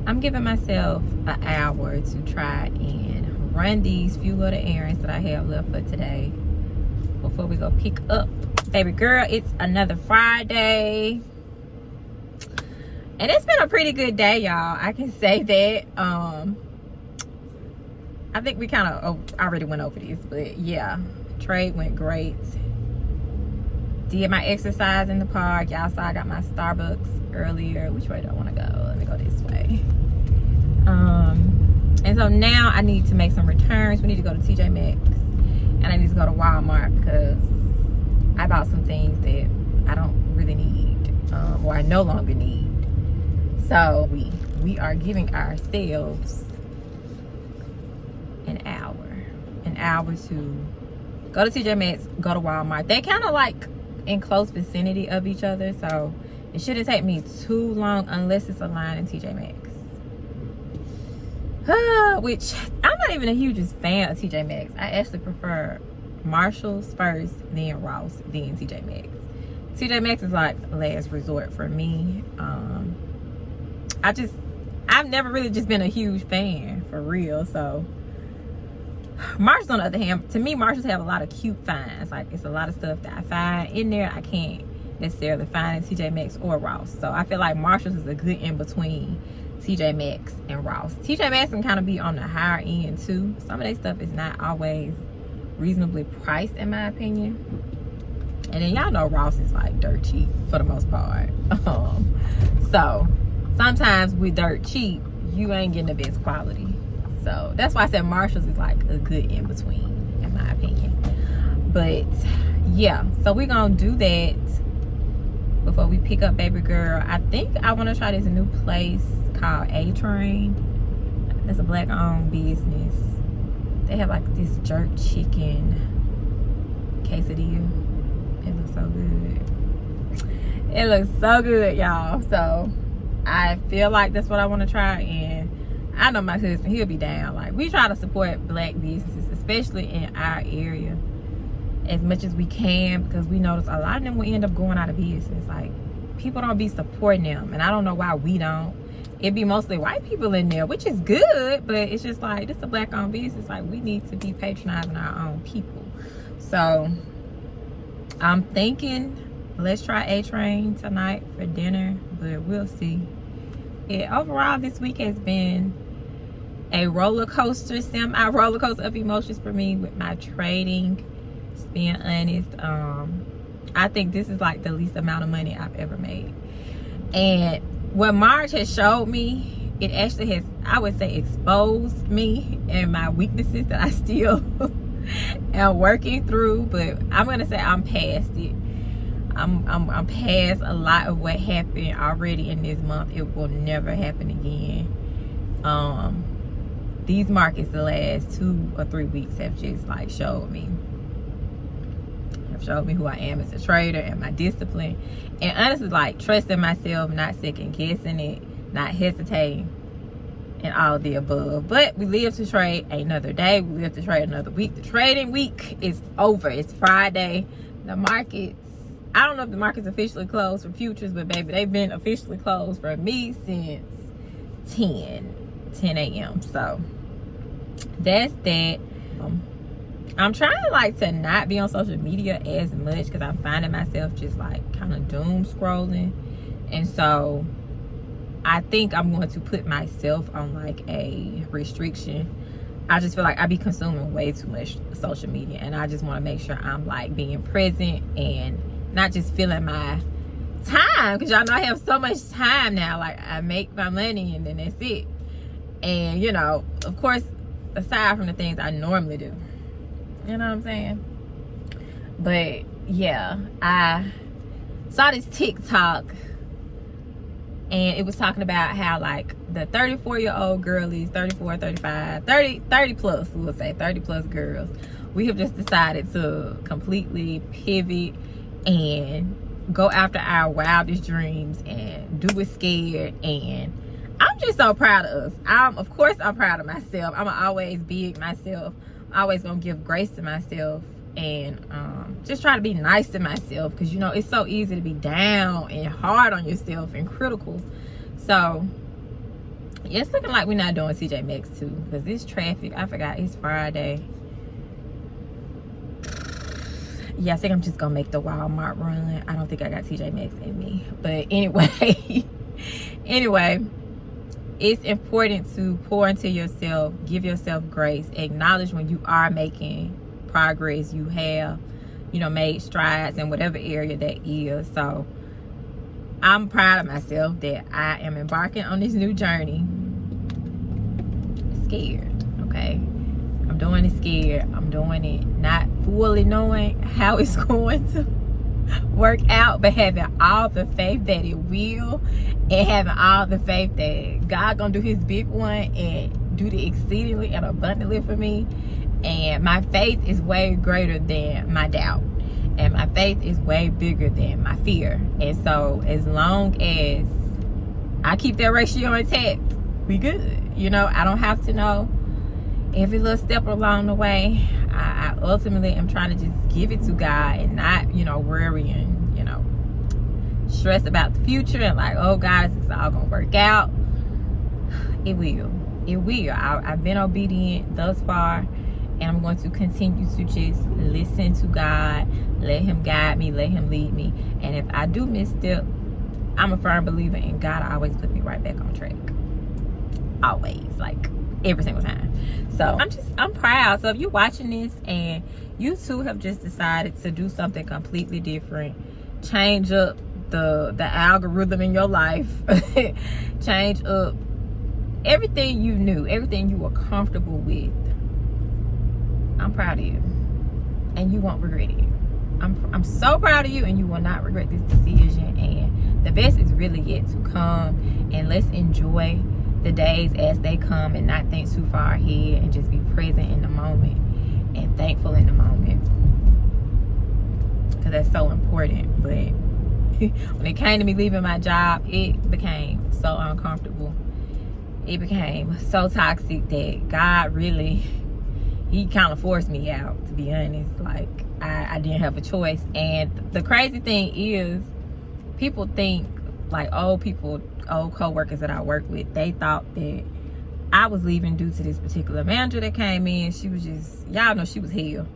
I'm giving myself an hour to try and run these few little errands that I have left for today before we go pick up baby girl. It's another Friday, and it's been a pretty good day, y'all. I can say that. I think we kind of already went over this, but yeah, trade went great. Did my exercise in the park. Y'all saw I got my Starbucks earlier. Which way do I want to go? Let me go this way. And so now I need to make some returns. We need to go to TJ Maxx, and I need to go to Walmart because I bought some things that I don't really need, or I no longer need. So we are giving ourselves an hour to go to TJ Maxx, go to Walmart. They kind of like in close vicinity of each other, so it shouldn't take me too long unless it's a line in TJ Maxx. Which I'm not even a hugest fan of TJ Maxx. I actually prefer Marshall's first, then Ross, then TJ Maxx. TJ Maxx is like last resort for me. I've never really just been a huge fan for real. So Marshalls, on the other hand, to me, Marshalls have a lot of cute finds. Like, it's a lot of stuff that I find in there I can't necessarily find in TJ Maxx or Ross. So I feel like Marshalls is a good in between TJ Maxx and Ross. TJ Maxx can kind of be on the higher end too. Some of that stuff is not always reasonably priced, in my opinion. And then y'all know Ross is like dirt cheap for the most part. So sometimes with dirt cheap, you ain't getting the best quality. So that's why I said Marshalls is like a good in between, in my opinion. But yeah, so we're gonna do that before we pick up baby girl. I think I want to try this new place called A Train. It's a black owned business. They have like this jerk chicken quesadilla. It looks so good. It looks so good, y'all. So I feel like that's what I want to try, and I know my husband, he'll be down. Like, we try to support black businesses, especially in our area, as much as we can, because we notice a lot of them will end up going out of business. Like, people don't be supporting them, and I don't know why we don't. It be mostly white people in there, which is good, but it's just like, this is a black owned business. Like, we need to be patronizing our own people. So I'm thinking let's try A Train tonight for dinner, but we'll see. Overall, this week has been a roller coaster, semi-roller coaster of emotions for me with my trading. Just being honest, I think this is like the least amount of money I've ever made. And what March has showed me, it actually has, I would say, exposed me and my weaknesses that I still am working through. But I'm gonna say I'm past it. I'm past a lot of what happened already in this month. It will never happen again. These markets the last 2 or 3 weeks have just like showed me who I am as a trader and my discipline, and honestly, like, trusting myself, not second guessing it, not hesitating, and all of the above. But we live to trade another day. We live to trade another week. The trading week is over. It's Friday. The markets, I don't know if the market's officially closed for futures, but baby, they've been officially closed for me since 10 a.m. So that's that. I'm trying like to not be on social media as much because I'm finding myself just like kind of doom scrolling. And so I think I'm going to put myself on like a restriction. I just feel like I be consuming way too much social media, and I just want to make sure I'm like being present and not just filling my time, because y'all know I have so much time now. Like, I make my money and then that's it. And you know, of course, aside from the things I normally do, you know what I'm saying? But yeah, I saw this TikTok, and it was talking about how like the 34-year-old girlies, 34, 35, 30 plus, we'll say 30 plus girls, we have just decided to completely pivot and go after our wildest dreams and do it scared. And I'm just so proud of us. Of course I'm proud of myself. I'm always big myself. I'm always gonna give grace to myself, and just try to be nice to myself, because you know it's so easy to be down and hard on yourself and critical. So Yeah, it's looking like we're not doing TJ Maxx too, because this traffic, I forgot it's Friday. Yeah, I think I'm just gonna make the Walmart run. I don't think I got TJ Maxx in me. But anyway, anyway, it's important to pour into yourself, give yourself grace, acknowledge when you are making progress, you have, you know, made strides in whatever area that is. So I'm proud of myself that I am embarking on this new journey. Scared, okay? I'm doing it scared. I'm doing it not fully knowing how it's going to work out, but having all the faith that it will, and having all the faith that God gonna do his big one and do the exceedingly and abundantly for me. And my faith is way greater than my doubt, and my faith is way bigger than my fear. And so as long as I keep that ratio intact, we good. You know, I don't have to know every little step along the way. I ultimately am trying to just give it to God and not, you know, worry and, you know, stress about the future and like, oh God, it's all gonna work out. It will. It will. I've been obedient thus far, and I'm going to continue to just listen to God, let him guide me, let him lead me. And if I do misstep, I'm a firm believer in God always put me right back on track. Always, like every single time. So I'm proud. So if you're watching this and you too have just decided to do something completely different, change up the algorithm in your life, change up everything you knew, everything you were comfortable with, I'm proud of you, and you won't regret it. I'm so proud of you, and you will not regret this decision. And the best is really yet to come, and let's enjoy the days as they come and not think too far ahead, and just be present in the moment and thankful in the moment, because that's so important. But when it came to me leaving my job, it became so uncomfortable. It became so toxic that God really, he kind of forced me out, to be honest. Like I didn't have a choice. And the crazy thing is, people think like old co-workers that I work with, they thought that I was leaving due to this particular manager that came in. She was just, y'all know she was hell.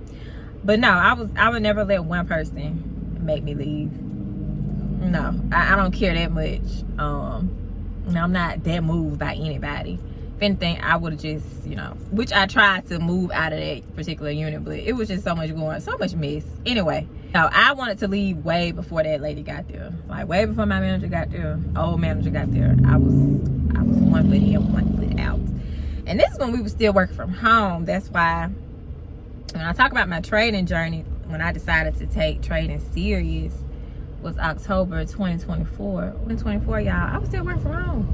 But no, I would never let one person make me leave. No, I don't care that much. I'm not that moved by anybody. If anything, I would have just, you know, which I tried to move out of that particular unit, but it was just so much mess. Anyway, no, I wanted to leave way before that lady got there. Like way before my manager got there, old manager got there. I was 1 foot in, 1 foot out. And this is when we were still working from home. That's why when I talk about my trading journey, when I decided to take trading serious, was October 2024. 2024, y'all, I was still working from home.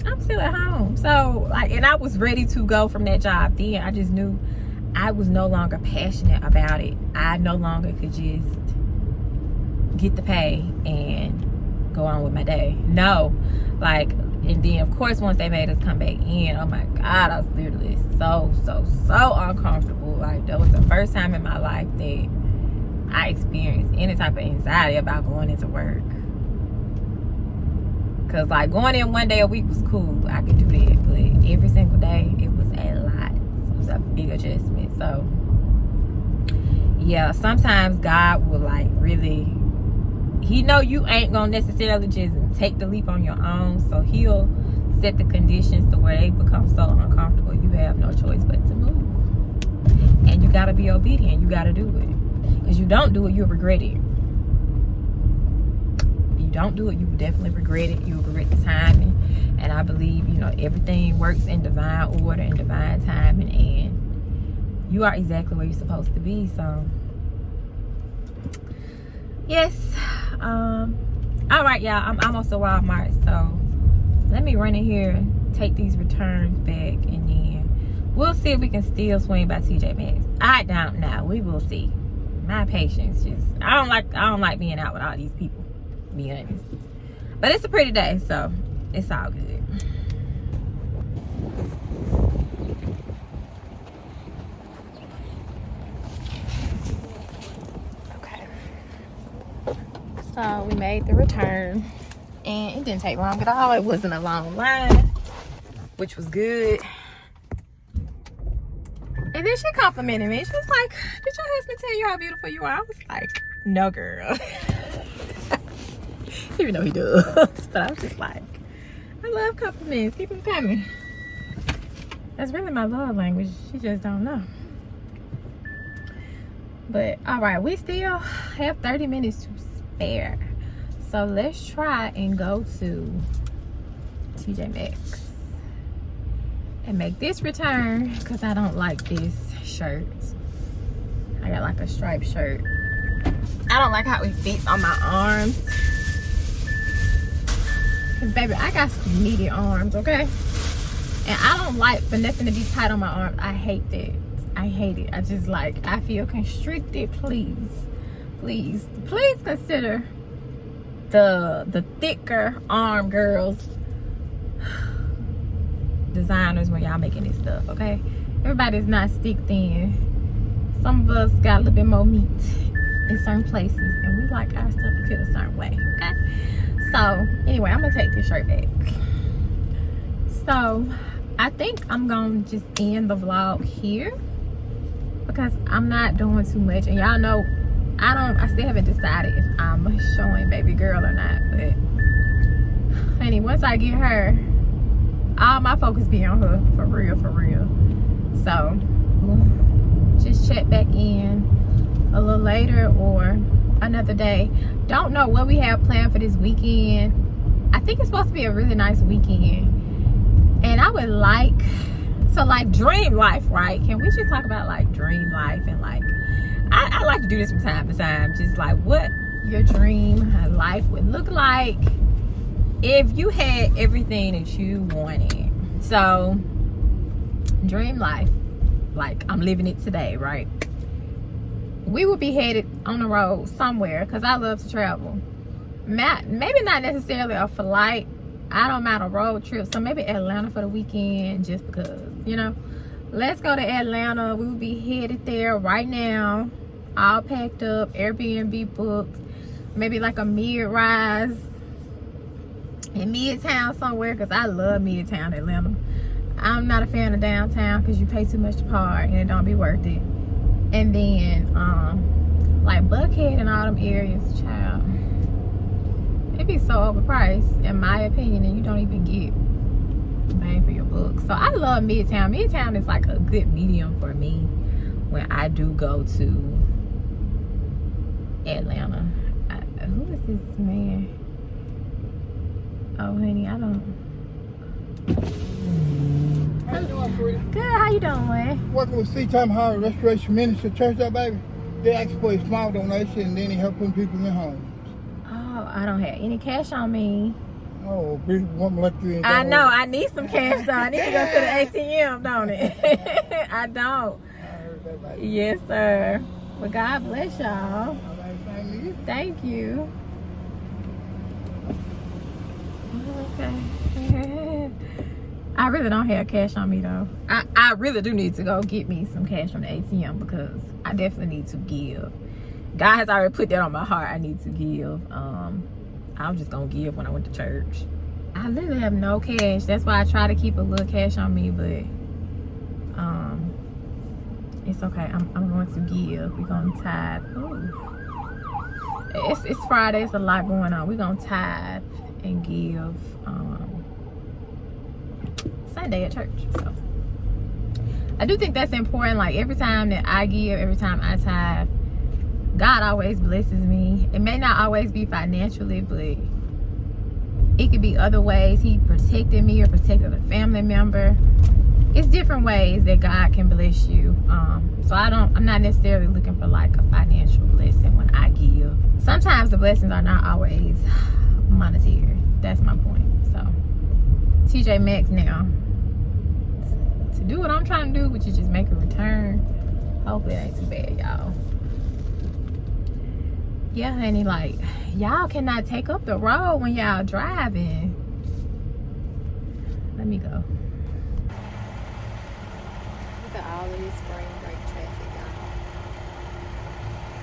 I'm still at home. So like, and I was ready to go from that job then. I just knew I was no longer passionate about it. I no longer could just get the pay and go on with my day. No, like, and then of course once they made us come back in, oh my God, I was literally so uncomfortable. Like that was the first time in my life that I experienced any type of anxiety about going into work. Cause like going in 1 day a week was cool, I could do that, but every single day it was a lot. It was a big adjustment. So yeah, sometimes God will like really, he know you ain't gonna necessarily just take the leap on your own, so he'll set the conditions to where they become so uncomfortable you have no choice but to move. And you gotta be obedient, you gotta do it. Because you don't do it, you'll regret it. You don't do it, you will definitely regret it. You will regret the timing. And I believe, you know, everything works in divine order and divine timing, and you are exactly where you're supposed to be. So yes, all right, y'all, I'm almost to Walmart, so let me run in here, take these returns back, and then we'll see if we can still swing by TJ Maxx. I don't know, we will see. My patience just, I don't like being out with all these people, to be honest. But it's a pretty day, so it's all good. Okay. So we made the return, And it didn't take long at all. It wasn't a long line, which was good. And then she complimented me. She was like, did your husband tell you how beautiful you are? I was like, no, girl. Even though he does. But I was just like, I love compliments. Keep them coming. That's really my love language. She just don't know. But, all right. We still have 30 minutes to spare. So, let's try and go to TJ Maxx and make this return, because I don't like this shirt. I got like a striped shirt. I don't like how it fits on my arms. Because baby, I got some meaty arms, okay? And I don't like for nothing to be tight on my arms. I hate that. I hate it. I just like, I feel constricted. Please consider the thicker arm girls designers when y'all making this stuff, okay? Everybody's not stick thin. Some of us got a little bit more meat in certain places, and we like our stuff to feel a certain way, okay? So anyway, I'm gonna take this shirt back. So I think I'm gonna just end the vlog here, because I'm not doing too much, and y'all know I still haven't decided if I'm showing baby girl or not. But honey, once I get her, all my focus be on her, for real. So we'll just check back in a little later or another day. Don't know what we have planned for this weekend. I think it's supposed to be a really nice weekend, and I would like to, like, dream life, right? Can we just talk about like dream life? And like, I like to do this from time to time, just like what your dream life would look like if you had everything that you wanted. So dream life, like I'm living it today, right? We would be headed on the road somewhere, because I love to travel. Maybe not necessarily a flight. I don't mind a road trip. So maybe Atlanta for the weekend, just because, you know. Let's go to Atlanta. We will be headed there right now, all packed up, Airbnb booked, maybe like a mid-rise in Midtown somewhere, because I love Midtown Atlanta. I'm not a fan of downtown because you pay too much to park and it don't be worth it. And then like Buckhead and all them areas, child, it be so overpriced in my opinion, and you don't even get bang for your buck. So I love Midtown. Midtown is like a good medium for me when I do go to Atlanta. Who is this man? Oh honey, I don't. How you doing, sweetie? Good, how you doing? Working with Sea-Time Higher Restoration Ministry Church, that baby. They ask for a small donation, and then they help put people in homes. Oh, I don't have any cash on me. Oh, big woman like you. I know, I need some cash though. I need to go to the ATM, don't it? I don't. I heard that, baby. Yes, sir. Well, God bless y'all. All right, thank you. Thank you. Okay. I really don't have cash on me though. I really do need to go get me some cash from the ATM, because I definitely need to give. God has already put that on my heart. I need to give. I was just gonna give when I went to church. I literally have no cash. That's why I try to keep a little cash on me, but it's okay. I'm going to give. We're gonna tithe. Ooh. It's Friday. It's a lot going on. We're gonna tithe and give Sunday at church. So I do think that's important. Like every time that I give, every time I tithe, God always blesses me. It may not always be financially, but it could be other ways. He protected me or protected a family member. It's different ways that God can bless you. So I'm not necessarily looking for like a financial blessing when I give. Sometimes the blessings are not always monetary. That's my point. So TJ Maxx now, to do what I'm trying to do, which is just make a return. Hopefully it ain't too bad, y'all. Yeah, honey, like y'all cannot take up the road when y'all driving. Let me go. Look at all of this spring break traffic, y'all.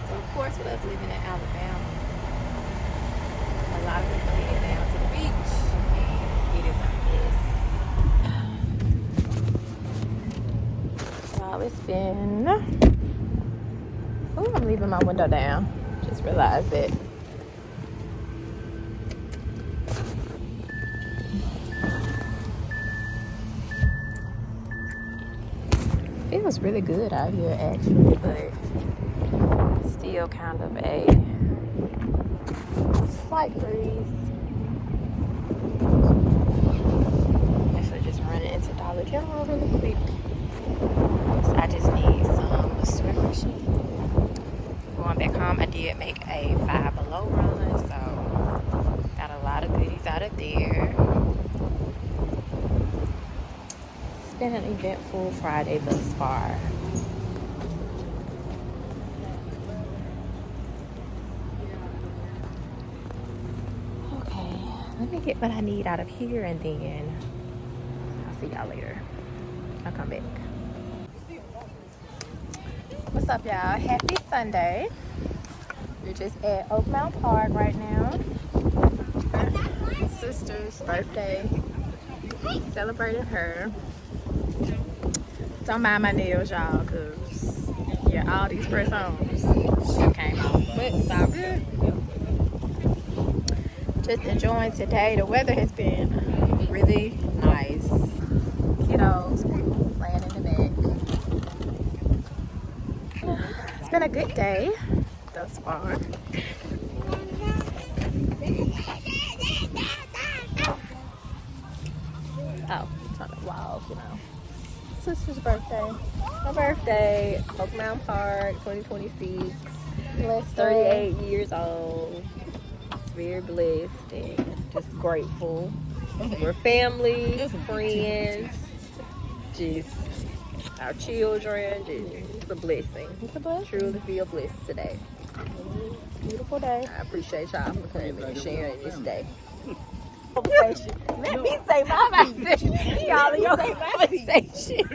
So of course with us living in Alabama, A lot of people heading down to the beach, and it is a mess. So it's been. Oh, I'm leaving my window down. Just realized that. Feels really good out here actually, but still kind of a slight breeze. Actually just running into Dollar General really quick. So I just need some swimmers. Going back home, I did make a 5 Below run, so got a lot of goodies out of there. It's been an eventful Friday thus far. Okay, let me get what I need out of here and then I'll see y'all later. I'll come back. What's up, y'all? Happy Sunday. We're just at Oakmount Park right now. My sister's birthday. Celebrating her. Don't mind my nails, y'all, because, yeah, all these press-ons came off. But it's all good. Just enjoying today. The weather has been really nice. Kiddos playing in the back. It's been a good day thus far. Oh, it's on the wall, you know. Sister's birthday. My birthday, Oakmount Park, 2026. Blessed 38 years old. It's very blessed and just grateful. We're family, friends, just our children. It's a blessing. It's a blessing. Truly feel blessed today. Beautiful day. I appreciate y'all for coming and sharing this day. Let me say my conversation. Y'all in your conversation.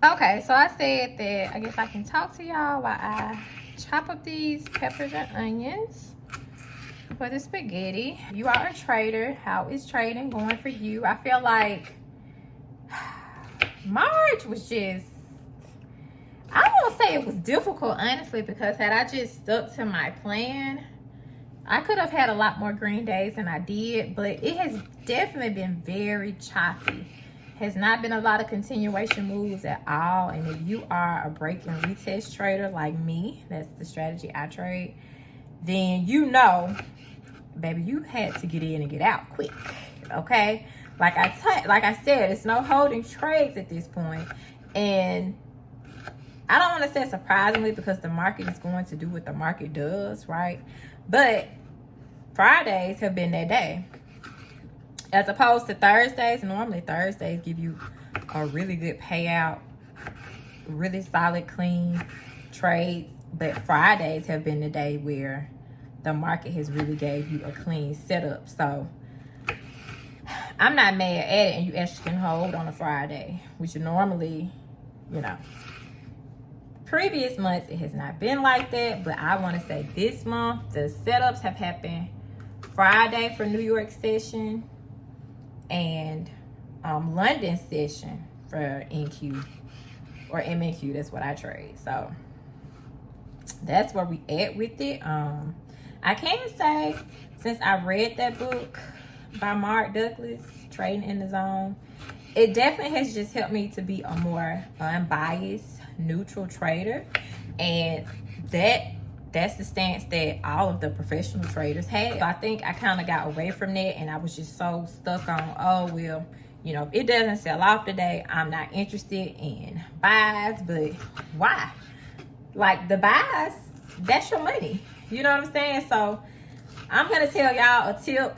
Okay, so I said that I guess I can talk to y'all while I chop up these peppers and onions for the spaghetti. You are a trader. How is trading going for you? I feel like March was just, I won't say it was difficult, honestly, because had I just stuck to my plan, I could have had a lot more green days than I did, but it has definitely been very choppy. Has not been a lot of continuation moves at all. And if you are a break and retest trader like me, that's the strategy I trade, then you know, baby, you had to get in and get out quick. Okay, like I said, it's no holding trades at this point. And I don't want to say surprisingly, because the market is going to do what the market does, right? But Fridays have been that day, as opposed to Thursdays. Normally Thursdays give you a really good payout, really solid, clean trades. But Fridays have been the day where the market has really gave you a clean setup. So I'm not mad at it, and you actually can hold on a Friday, which normally, you know, previous months it has not been like that. But I want to say this month the setups have happened Friday for New York session and London session for NQ or MNQ. That's what I trade. So that's where we at with it. I can say, since I read that book by Mark Douglas, Trading in the Zone, it definitely has just helped me to be a more unbiased, neutral trader. And that's the stance that all of the professional traders had. So I think I kind of got away from that, and I was just so stuck on, oh, well, you know, if it doesn't sell off today, I'm not interested in buys. But why? Like, the buys, that's your money. You know what I'm saying? So I'm going to tell y'all a tip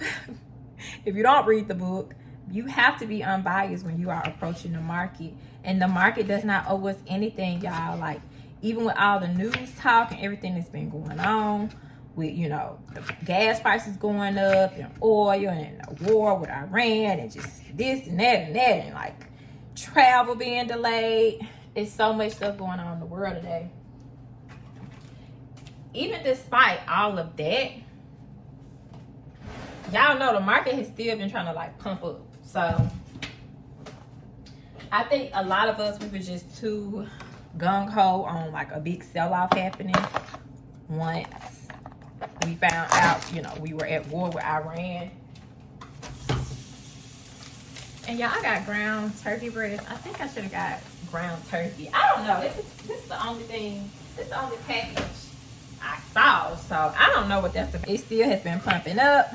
if you don't read the book, you have to be unbiased when you are approaching the market. And the market does not owe us anything, y'all. Like, even with all the news talk and everything that's been going on, with, you know, the gas prices going up and oil and the war with Iran and just this and that and like travel being delayed. There's so much stuff going on in the world today. Even despite all of that, y'all know the market has still been trying to like pump up. So I think a lot of us, we were just too gung-ho on like a big sell-off happening once we found out, you know, we were at war with Iran. And y'all, I got ground turkey breast. I think I should have got ground turkey. I don't know. This is the only thing, this is the only package I saw. So I don't know what that's about. It still has been pumping up.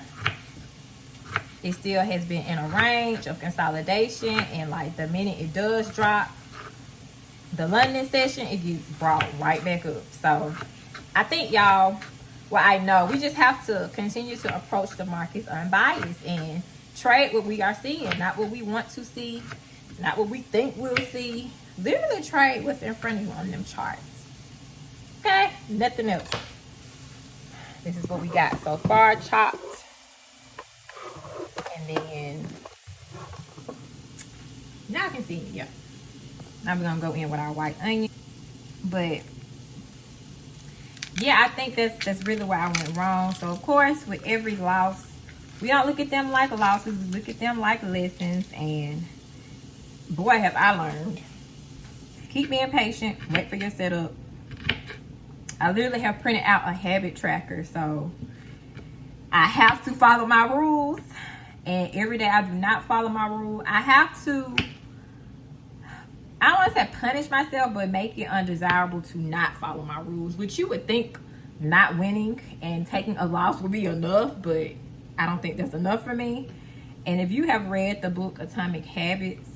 It still has been in a range of consolidation. And like the minute it does drop, the London session, it gets brought right back up. So I think, y'all, well, I know we just have to continue to approach the markets unbiased and trade what we are seeing, not what we want to see, not what we think we'll see. Literally trade what's in front of you on them charts. Okay? Nothing else. This is what we got so far, chopped. And then now I can see it, yeah. Now we're gonna go in with our white onion. But yeah, I think that's really where I went wrong. So of course, with every loss, we don't look at them like losses, we look at them like lessons. And boy, have I learned. Keep being patient, wait for your setup. I literally have printed out a habit tracker, so I have to follow my rules. And every day I do not follow my rule, I have to, I don't want to say punish myself, but make it undesirable to not follow my rules, which you would think not winning and taking a loss would be enough, but I don't think that's enough for me. And if you have read the book Atomic Habits,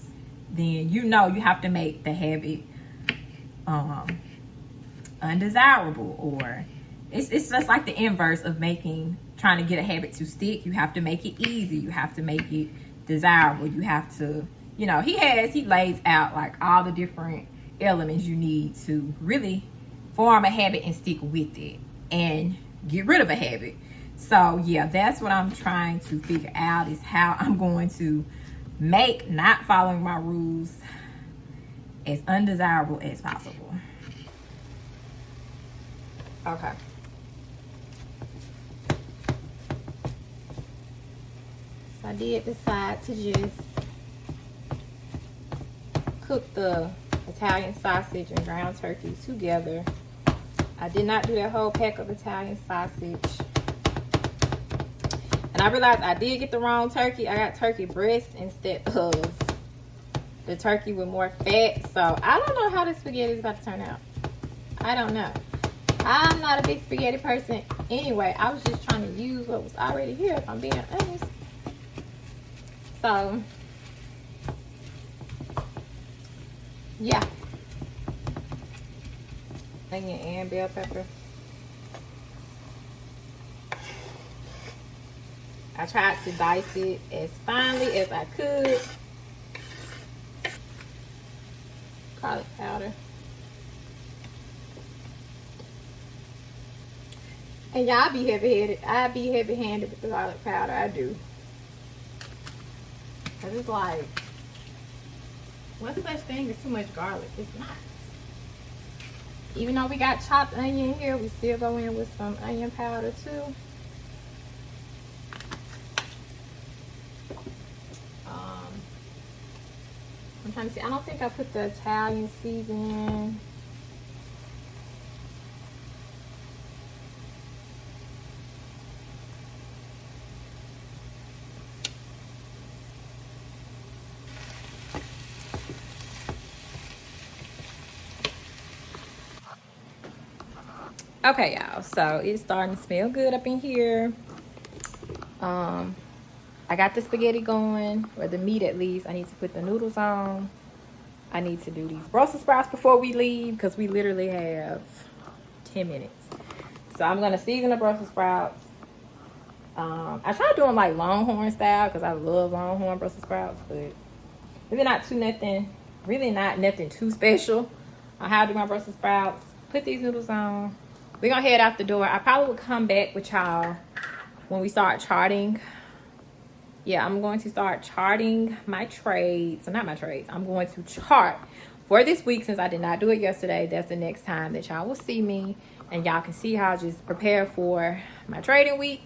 then you know you have to make the habit undesirable, or it's just like the inverse of trying to get a habit to stick. You have to make it easy, you have to make it desirable, you have to, you know, he lays out like all the different elements you need to really form a habit and stick with it and get rid of a habit. So yeah, that's what I'm trying to figure out, is how I'm going to make not following my rules as undesirable as possible. Okay. So I did decide to just cook the Italian sausage and ground turkey together. I did not do that whole pack of Italian sausage. And I realized I did get the wrong turkey. I got turkey breast instead of the turkey with more fat. So I don't know how this spaghetti is about to turn out. I don't know. I'm not a big spaghetti person anyway. I was just trying to use what was already here, if I'm being honest. So yeah. Onion and bell pepper. I tried to dice it as finely as I could. Garlic powder. And y'all be heavy-headed. I be heavy-handed with the garlic powder. I do. Cause it's like, what's such thing as too much garlic? It's not. Even though we got chopped onion here, we still go in with some onion powder too. I'm trying to see. I don't think I put the Italian seasoning. Okay, y'all, so it's starting to smell good up in here. I got the spaghetti going, or the meat at least. I need to put the noodles on. I need to do these Brussels sprouts before we leave, because we literally have 10 minutes. So I'm gonna season the Brussels sprouts. I tried doing like Longhorn style because I love Longhorn Brussels sprouts, but really not nothing too special on how to do my Brussels sprouts. Put these noodles on. We're gonna head out the door. I probably will come back with y'all when we start charting. Yeah, I'm going to start charting my trades. So not my trades. I'm going to chart for this week since I did not do it yesterday. That's the next time that y'all will see me. And y'all can see how I just prepare for my trading week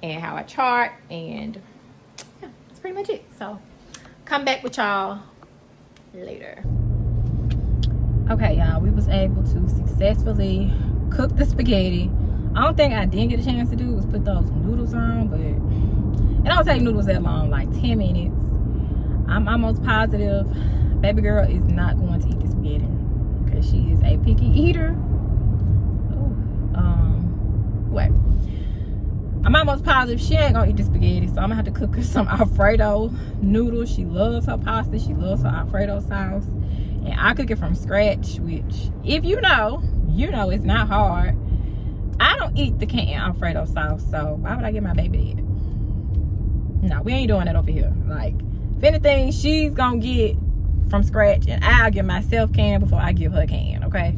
and how I chart. And yeah, that's pretty much it. So come back with y'all later. Okay, y'all, we was able to successfully cook the spaghetti. I don't think I didn't get a chance to do was put those noodles on, but it don't take noodles that long, like 10 minutes. I'm almost positive baby girl is not going to eat the spaghetti because she is a picky eater. Wait. I'm almost positive she ain't gonna eat the spaghetti, so I'm gonna have to cook her some Alfredo noodles. She loves her pasta. She loves her Alfredo sauce. And I cook it from scratch, which, if you know it's not hard. I don't eat the canned Alfredo sauce, so why would I get my baby it? No, we ain't doing that over here. Like, if anything, she's gonna get from scratch, and I'll give myself can before I give her can, okay?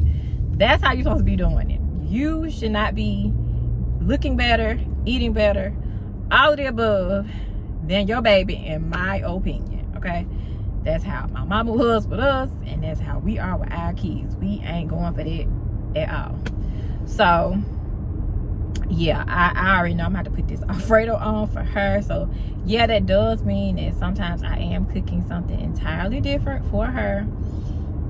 That's how you're supposed to be doing it. You should not be looking better, eating better, all of the above than your baby, in my opinion, okay? That's how my mama was with us, and that's how we are with our kids. We ain't going for that at all. So yeah, I already know I'm gonna have to put this Alfredo on for her. So yeah, that does mean that sometimes I am cooking something entirely different for her.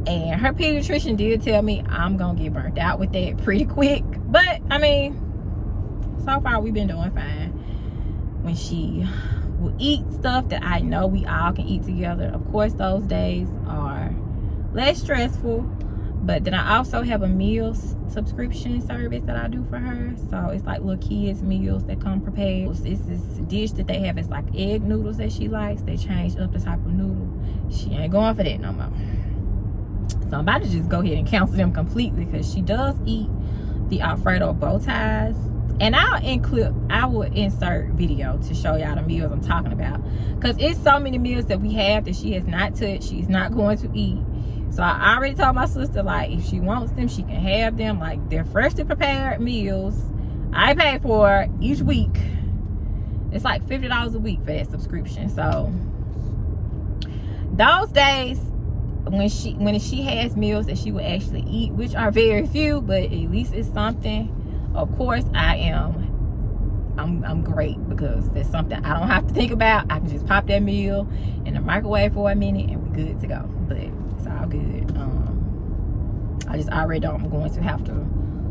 And her pediatrician did tell me I'm gonna get burnt out with that pretty quick. But I mean, so far we've been doing fine. When she will eat stuff that I know we all can eat together, of course those days are less stressful. But then I also have a meals subscription service that I do for her. So it's like little kids meals that come prepared. It's this dish that they have. It's like egg noodles that she likes. They changed up the type of noodle. She ain't going for that no more. So I'm about to just go ahead and cancel them completely because she does eat the Alfredo bow ties. And I will insert video to show y'all the meals I'm talking about. Because it's so many meals that we have that she has not touched. She's not going to eat. So I already told my sister, like, if she wants them, she can have them. Like, they're freshly prepared meals. I pay for each week. It's like $50 a week for that subscription. So those days when she has meals that she will actually eat, which are very few, but at least it's something. Of course, I'm great because there's something I don't have to think about. I can just pop that meal in the microwave for a minute and we're good to go. But it's all good. I just already know I'm going to have to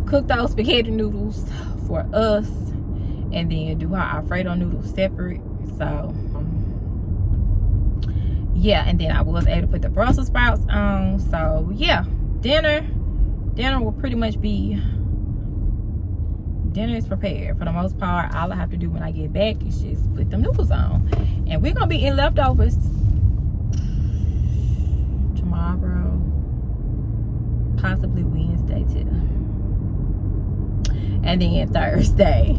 cook those spaghetti noodles for us and then do our Alfredo noodles separate. So yeah, and then I was able to put the Brussels sprouts on. So yeah, dinner will pretty much be, dinner is prepared for the most part. All I have to do when I get back is just put them noodles on. And we're gonna be eating leftovers tomorrow, possibly Wednesday too. And then Thursday,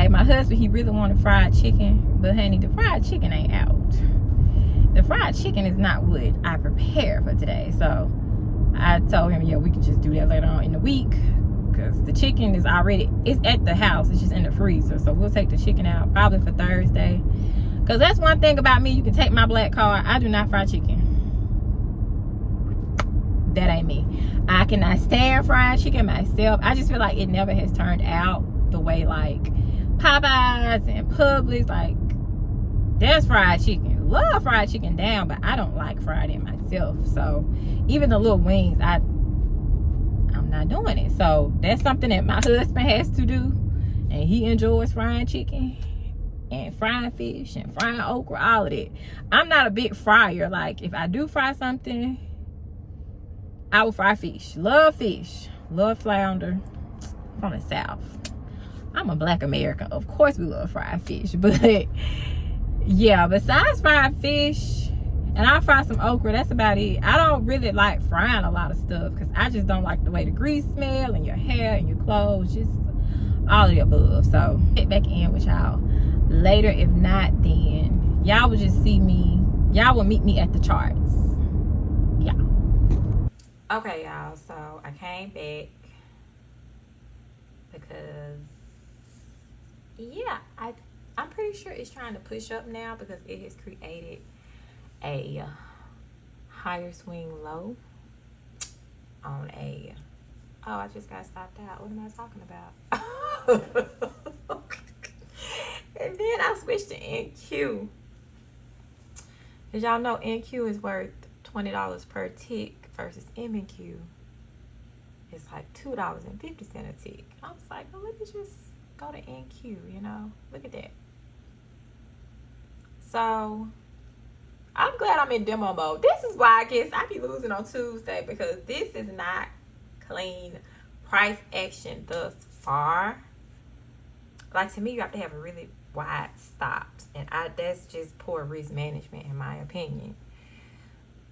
my husband, he really wanted fried chicken, but honey, the fried chicken ain't out. The fried chicken is not what I prepared for today. So I told him, yeah, we can just do that later on in the week because the chicken is already, it's at the house. It's just in the freezer. So we'll take the chicken out probably for Thursday. Because that's one thing about me. You can take my black card. I do not fry chicken. That ain't me. I cannot stand fried chicken myself. I just feel like it never has turned out the way like Popeyes and Publix, like that's fried chicken. Love fried chicken down, but I don't like fried in myself. So even the little wings, I'm not doing it. So that's something that my husband has to do, and he enjoys frying chicken and frying fish and frying okra, all of that. I'm not a big fryer. Like if I do fry something, I will fry fish. Love flounder from the South. I'm a black American. Of course we love fried fish, but yeah, besides fried fish, and I fry some okra, that's about it. I don't really like frying a lot of stuff because I just don't like the way the grease smell and your hair and your clothes. Just all of the above. So get back in with y'all later. If not, then y'all will just see me. Y'all will meet me at the charts. Yeah. Okay, y'all. So I came back because I'm pretty sure it's trying to push up now because it has created a higher swing low on a. Oh, I just got stopped out. What am I talking about? And then I switched to NQ. As y'all know, NQ is worth $20 per tick versus MNQ. It's like $2.50 a tick. I was like, well, let me just go to NQ, you know? Look at that. So, I'm glad I'm in demo mode. This is why I guess I be losing on Tuesday, because this is not clean price action thus far. Like, to me, you have to have a really wide stops, and that's just poor risk management in my opinion,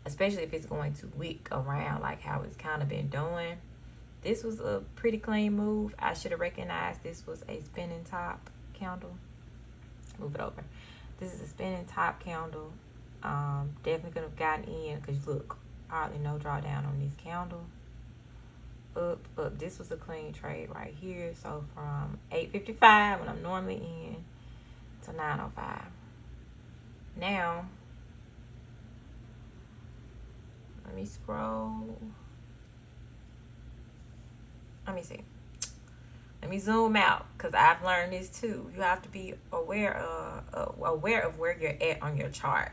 especially if it's going to wick around like how it's kind of been doing. This was a pretty clean move. I should have recognized this was a spinning top candle. Move it over. This is a spinning top candle. Definitely could have gotten in, because look, hardly no drawdown on this candle. Up. This was a clean trade right here. So from 8.55 when I'm normally in to 9.05. Now, let me scroll. Let me see. Let me zoom out, because I've learned this too. You have to be aware of where you're at on your chart.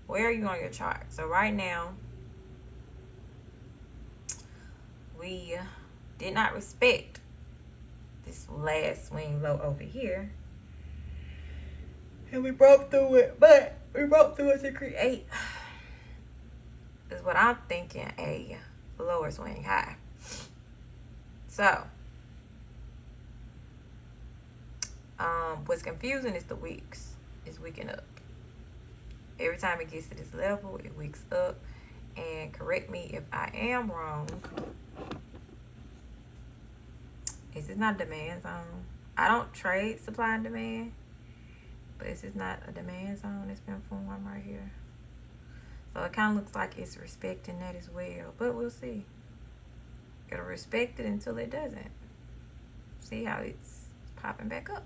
Where are you on your chart? So right now, we did not respect this last swing low over here. And we broke through it, but we broke through it to create, is what I'm thinking, a lower swing high. So, what's confusing is the wicks. It's wicking up. Every time it gets to this level, it wicks up. And correct me if I am wrong. This is not a demand zone. I don't trade supply and demand, but this is not a demand zone that's been formed right here. So it kind of looks like it's respecting that as well, but we'll see. It'll respect it until it doesn't. See how it's popping back up.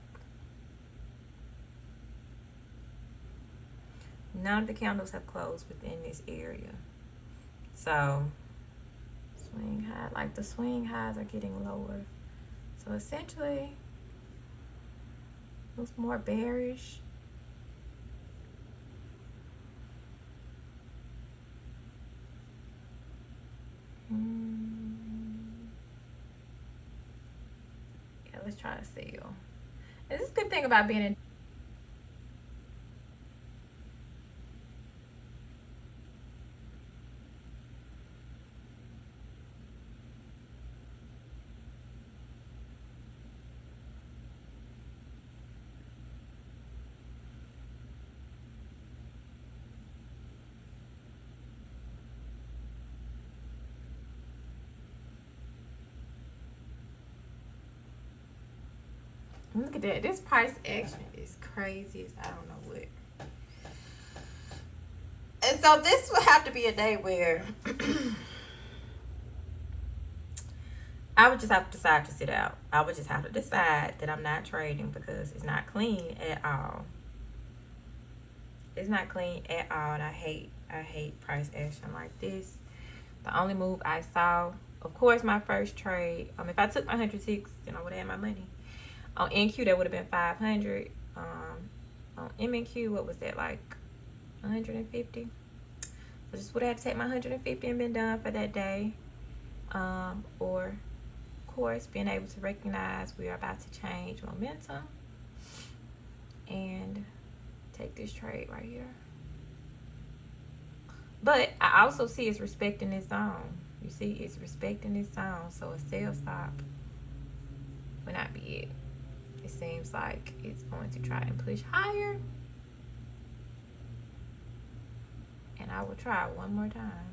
None of the candles have closed within this area. So, swing high, like the swing highs are getting lower. So essentially, looks more bearish. Yeah, let's try to sell. And this is a good thing about being in. Look at that. This price action is crazy as I don't know what. And so this would have to be a day where I would just have to decide to sit out. I would just have to decide that I'm not trading, because it's not clean at all. It's not clean at all, and I hate price action like this. The only move I saw, of course, my first trade. If I took my 106, then I would have had my money. On NQ, that would have been 500. On MNQ, what was that, like 150? So just would have to take my 150 and been done for that day. Or, of course, being able to recognize we are about to change momentum and take this trade right here. But I also see it's respecting this zone. You see, it's respecting this zone, so a sell stop would not be it. It seems like it's going to try and push higher. And I will try one more time.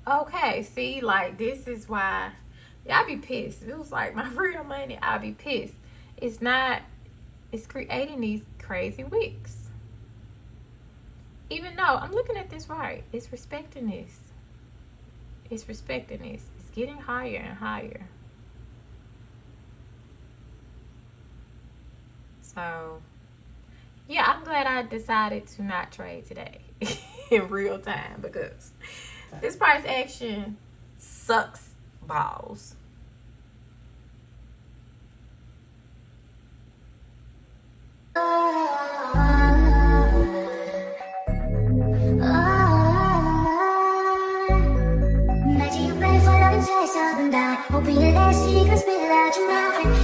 Okay, see, like, this is why y'all be pissed. If it was like my real money, I'd be pissed. It's not, it's creating these crazy wicks. Even though I'm looking at this right, it's respecting this. It's respecting this. It's getting higher and higher. So, yeah, I'm glad I decided to not trade today in real time because this price action sucks balls. Hoping that secrets spill out your mouth.